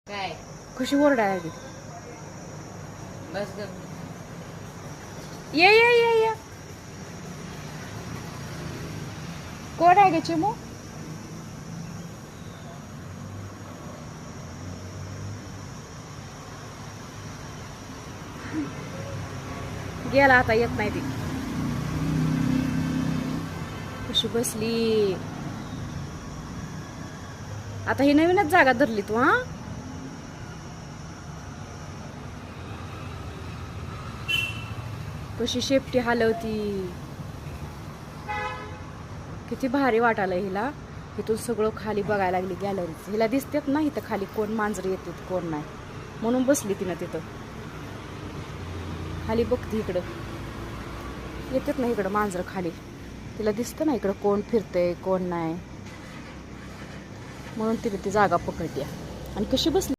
काय कशी ओरडायला लागली. बस ग. ये ये ये ये. कोण आहे ग चिमू? गेला आता, येत नाही ती. कशी बसली. आता ही नवीनच जागा धरली तू. हा, कशी शेपटी हलवती. किती भारी वाटायला हिला. इथून सगळं खाली बघायला लागली गॅलरीच. हिला दिसतेत ना इथं खाली कोण मांजर येतात कोण नाही, म्हणून बसली तिनं तिथं खाली. बघती इकडं येतात ना, इकडं मांजर खाली. तिला दिसतं ना इकडं कोण फिरतंय कोण नाही, म्हणून तिने ती जागा पकडली. आणि कशी बसली.